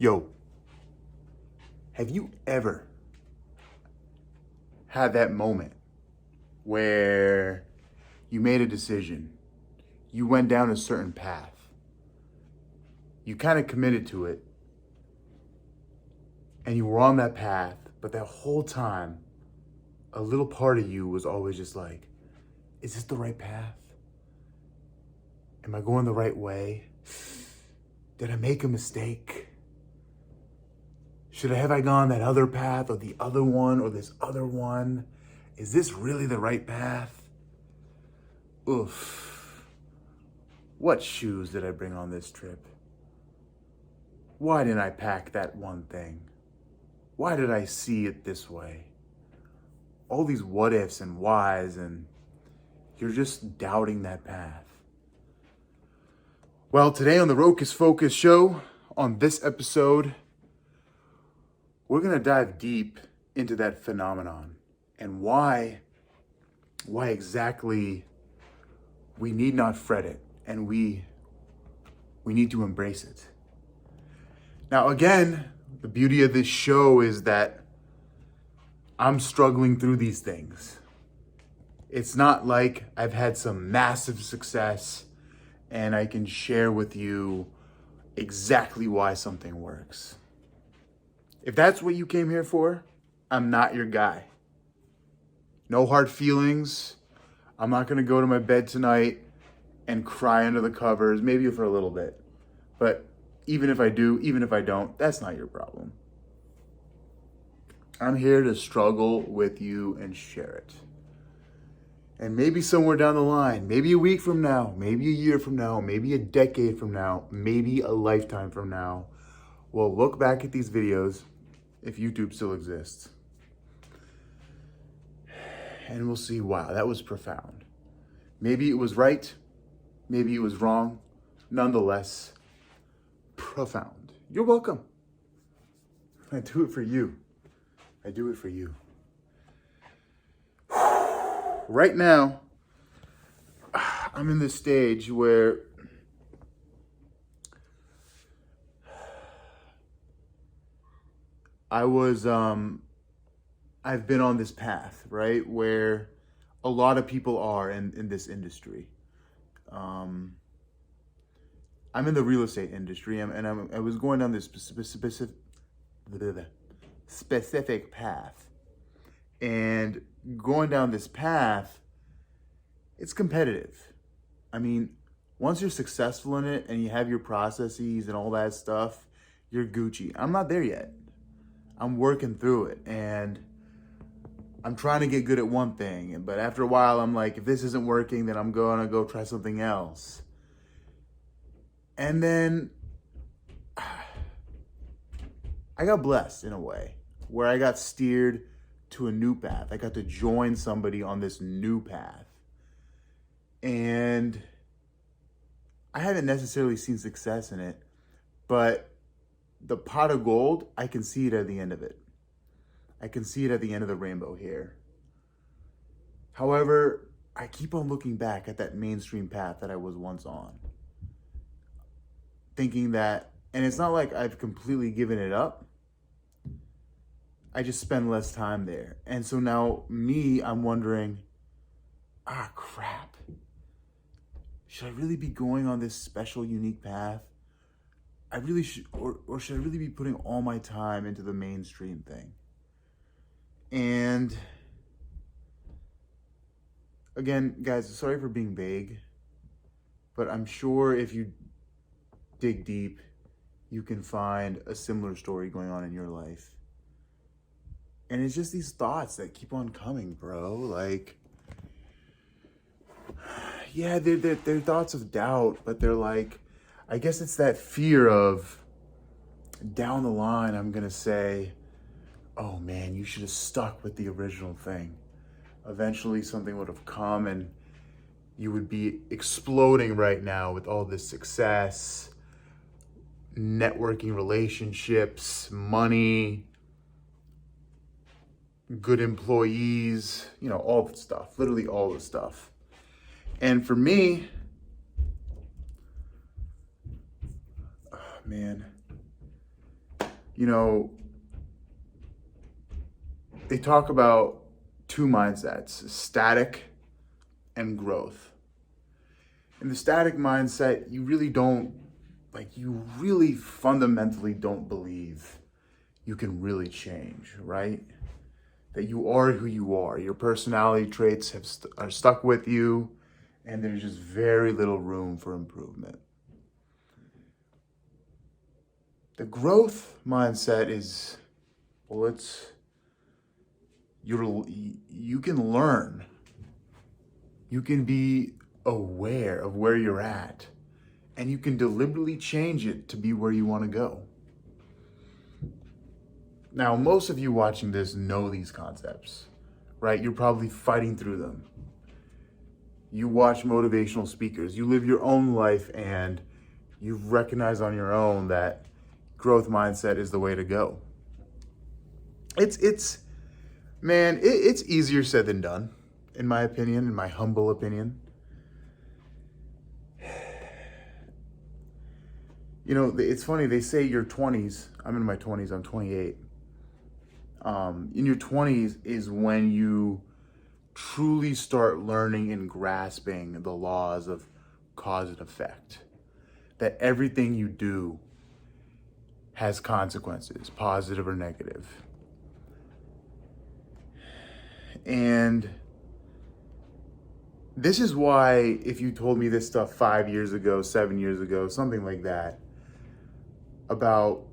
Yo, have you ever had that moment where you made a decision, you went down a certain path, you kind of committed to it, and you were on that path, but that whole time, a little part of you was always just like, is this the right path? Am I going the right way? Did I make a mistake? Have I gone that other path or the other one or this other one? Is this really the right path? Oof. What shoes did I bring on this trip? Why didn't I pack that one thing? Why did I see it this way? All these what ifs and whys, and you're just doubting that path. Well, today on the Rocus Focus show, on this episode, we're going to dive deep into that phenomenon and why exactly we need not fret it and we need to embrace it. Now, again, the beauty of this show is that I'm struggling through these things. It's not like I've had some massive success and I can share with you exactly why something works. If that's what you came here for, I'm not your guy. No hard feelings. I'm not gonna go to my bed tonight and cry under the covers, maybe for a little bit. But even if I do, even if I don't, that's not your problem. I'm here to struggle with you and share it. And maybe somewhere down the line, maybe a week from now, maybe a year from now, maybe a decade from now, maybe a lifetime from now, we'll look back at these videos, if YouTube still exists, and we'll see, wow, that was profound. Maybe it was right, maybe it was wrong, nonetheless, profound. You're welcome. I do it for you. I do it for you. Right now, I'm in this stage where I've been on this path, right? Where a lot of people are in this industry. I'm in the real estate industry, I was going down this specific path. And going down this path, it's competitive. I mean, once you're successful in it and you have your processes and all that stuff, you're Gucci. I'm not there yet. I'm working through it, and I'm trying to get good at one thing. But after a while, I'm like, if this isn't working, then I'm gonna go try something else. And then I got blessed in a way where I got steered to a new path. I got to join somebody on this new path. And I haven't necessarily seen success in it, but the pot of gold, I can see it at the end of it. I can see it at the end of the rainbow here. However, I keep on looking back at that mainstream path that I was once on, thinking that, and it's not like I've completely given it up. I just spend less time there. And so now I'm wondering, crap. Should I really be going on this special, unique path? I really should, or should I really be putting all my time into the mainstream thing? And again, guys, sorry for being vague, but I'm sure if you dig deep, you can find a similar story going on in your life. And it's just these thoughts that keep on coming, bro. Like, yeah, they're thoughts of doubt, but they're like, I guess it's that fear of down the line, I'm going to say, oh man, you should have stuck with the original thing. Eventually something would have come and you would be exploding right now with all this success, networking relationships, money, good employees, all the stuff, literally all the stuff. And for me, man, you know, they talk about two mindsets, static and growth. In the static mindset, you really fundamentally don't believe you can really change, right? That you are who you are. Your personality traits are stuck with you, and there's just very little room for improvement. The growth mindset is, well, you can learn. You can be aware of where you're at, and you can deliberately change it to be where you want to go. Now, most of you watching this know these concepts, right? You're probably fighting through them. You watch motivational speakers, you live your own life, and you've recognized on your own that growth mindset is the way to go. It's easier said than done, in my opinion, in my humble opinion. You know, it's funny, they say your 20s, I'm in my 20s, I'm 28. In your 20s is when you truly start learning and grasping the laws of cause and effect. That everything you do has consequences, positive or negative. And this is why, if you told me this stuff 5 years ago, 7 years ago, something like that, about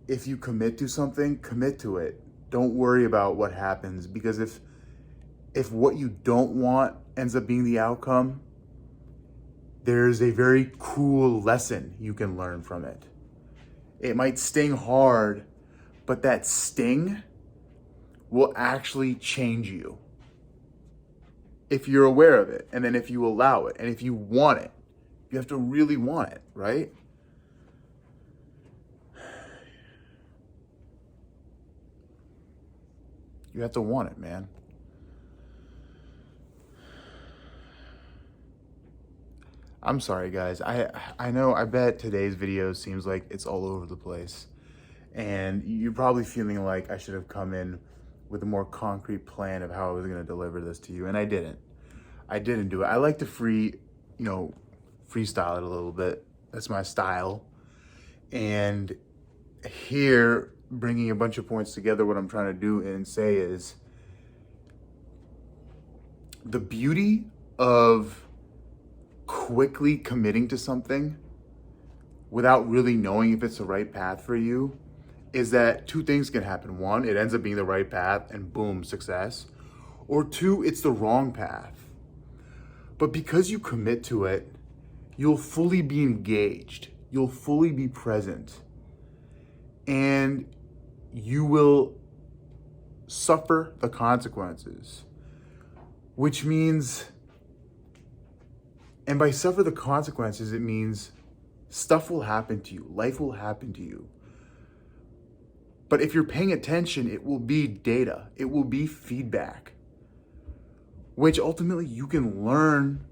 if you commit to something, commit to it. Don't worry about what happens, because if what you don't want ends up being the outcome, there's a very cool lesson you can learn from it. It might sting hard, but that sting will actually change you if you're aware of it, and then if you allow it, and if you want it. You have to really want it, right? You have to want it, man. I'm sorry, guys. I know, I bet today's video seems like it's all over the place. And you're probably feeling like I should have come in with a more concrete plan of how I was going to deliver this to you. And I didn't. I didn't do it. I like to freestyle it a little bit. That's my style. And here, bringing a bunch of points together, what I'm trying to do and say is the beauty of quickly committing to something without really knowing if it's the right path for you is that two things can happen. One, it ends up being the right path and boom, success. Or two, it's the wrong path. But because you commit to it, you'll fully be engaged. You'll fully be present. And you will suffer the consequences, which means, and by suffer the consequences, it means stuff will happen to you. Life will happen to you. But if you're paying attention, it will be data. It will be feedback, which ultimately you can learn.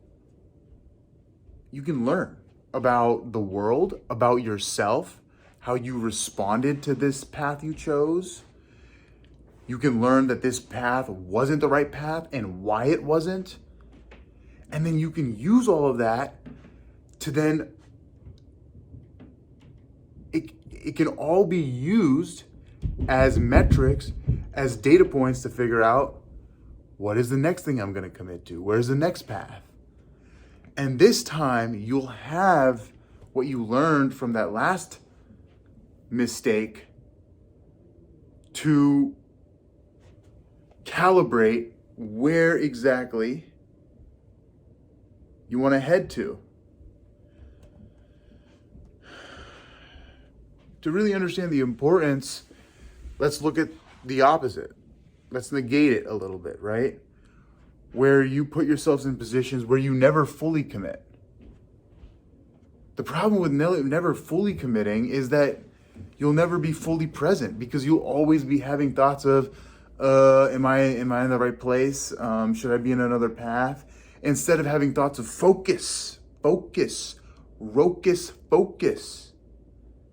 You can learn about the world, about yourself, how you responded to this path you chose. You can learn that this path wasn't the right path and why it wasn't. And then you can use all of that to then, it can all be used as metrics, as data points to figure out what is the next thing I'm going to commit to? Where's the next path? And this time you'll have what you learned from that last mistake to calibrate where exactly you want to head to. To really understand the importance, let's look at the opposite. Let's negate it a little bit, right? Where you put yourselves in positions where you never fully commit. The problem with never fully committing is that you'll never be fully present, because you'll always be having thoughts of, am I in the right place? Should I be in another path? Instead of having thoughts of focus.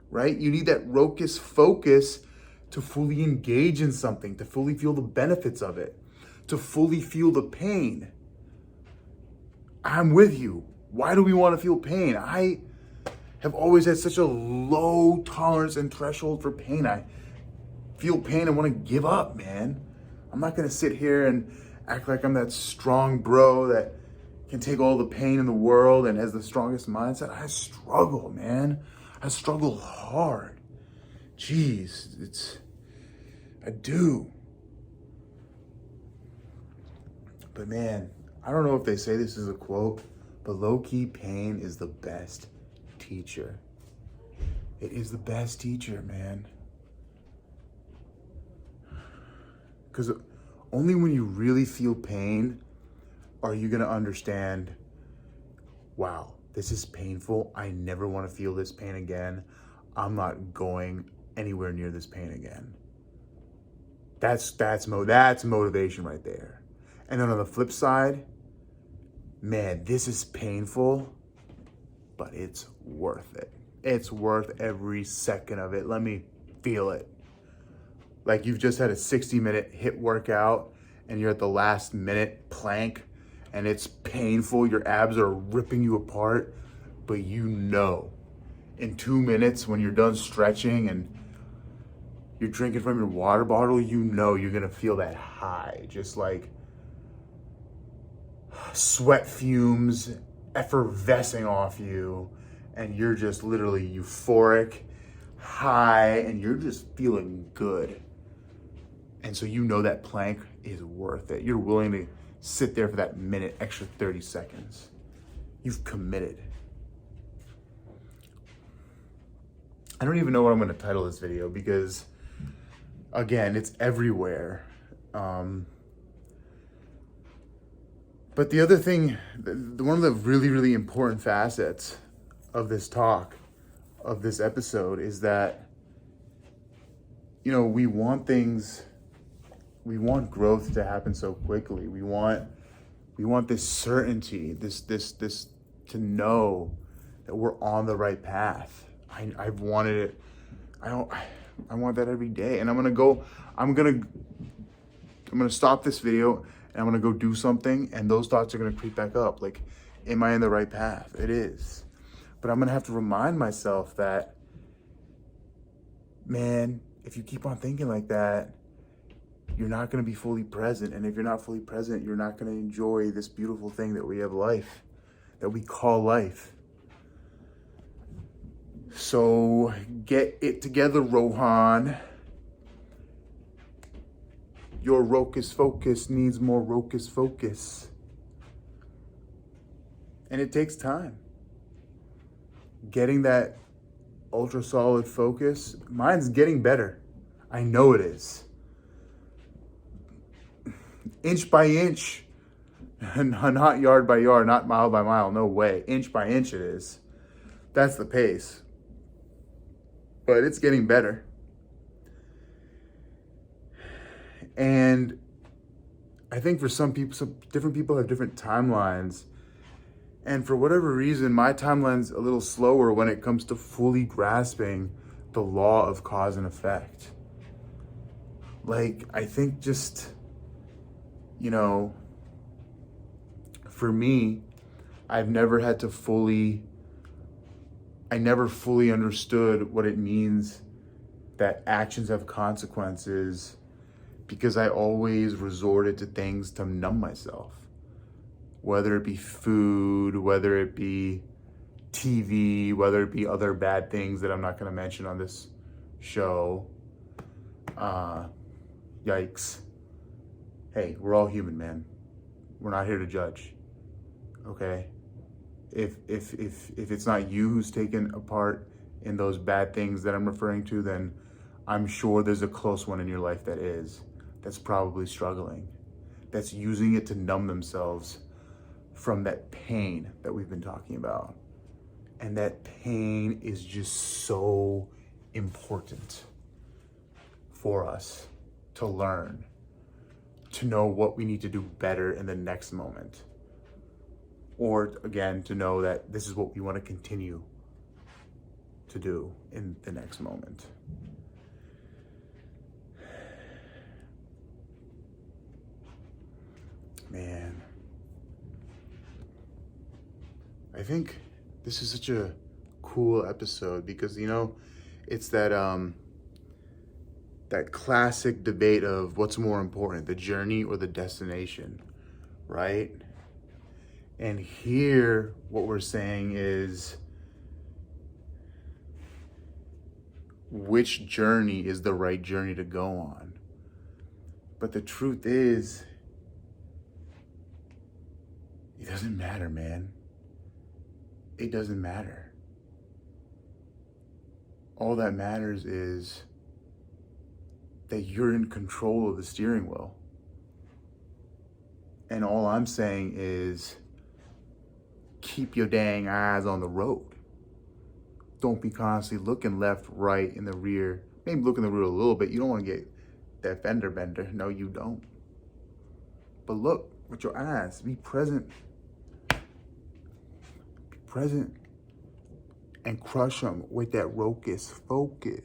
right? You need that rocus focus to fully engage in something, to fully feel the benefits of it, to fully feel the pain. I'm with you. Why do we want to feel pain? I have always had such a low tolerance and threshold for pain. I feel pain and want to give up, man. I'm not going to sit here and act like I'm that strong bro that can take all the pain in the world and has the strongest mindset. I struggle, man. I struggle hard. Jeez, I do. But man, I don't know if they say this is a quote, but low-key pain is the best teacher. It is the best teacher, man. Because only when you really feel pain are you going to understand, wow, this is painful. I never want to feel this pain again. I'm not going anywhere near this pain again. That's motivation right there. And then on the flip side, man, this is painful, but it's worth it. It's worth every second of it. Let me feel it. Like you've just had a 60-minute HIIT workout and you're at the last minute plank and it's painful. Your abs are ripping you apart, but you know in 2 minutes when you're done stretching and you're drinking from your water bottle, you know you're gonna feel that high, just like sweat fumes effervescing off you, and you're just literally euphoric, high, and you're just feeling good. And so you know that plank is worth it. You're willing to sit there for that minute, extra 30 seconds. You've committed. I don't even know what I'm going to title this video because, again, it's everywhere. But the other thing, one of the really, really important facets of this talk, of this episode, is that, you know, we want growth to happen so quickly. We want this certainty, this to know that we're on the right path. I've wanted it. I want that every day. And I'm gonna stop this video and I'm gonna go do something, and those thoughts are gonna creep back up. Like, am I in the right path? It is. But I'm gonna have to remind myself that, man, if you keep on thinking like that, you're not gonna be fully present. And if you're not fully present, you're not gonna enjoy this beautiful thing that we have life, that we call life. So get it together, Rohan. Your rocus focus needs more rocus focus. And it takes time. Getting that ultra solid focus, mine's getting better. I know it is. Inch by inch, not yard by yard, not mile by mile, no way. Inch by inch it is. That's the pace. But it's getting better. And I think for some people, some different people have different timelines. And for whatever reason, my timeline's a little slower when it comes to fully grasping the law of cause and effect. Like, I think just, you know, for me, I never fully understood what it means that actions have consequences, because I always resorted to things to numb myself. Whether it be food, whether it be TV, whether it be other bad things that I'm not gonna mention on this show. Yikes. Hey, we're all human, man. We're not here to judge, okay? If it's not you who's taken a part in those bad things that I'm referring to, then I'm sure there's a close one in your life that's probably struggling, that's using it to numb themselves from that pain that we've been talking about. And that pain is just so important for us to learn, to know what we need to do better in the next moment. Or again, to know that this is what we want to continue to do in the next moment. Man, I think this is such a cool episode because, you know, it's that that classic debate of what's more important, the journey or the destination, right? And here, what we're saying is, which journey is the right journey to go on? But the truth is, it doesn't matter, man. It doesn't matter. All that matters is that you're in control of the steering wheel. And all I'm saying is, keep your dang eyes on the road. Don't be constantly looking left, right, in the rear. Maybe look in the rear a little bit. You don't want to get that fender bender. No, you don't. But look with your eyes. Be present. Be present. And crush them with that Rocus focus.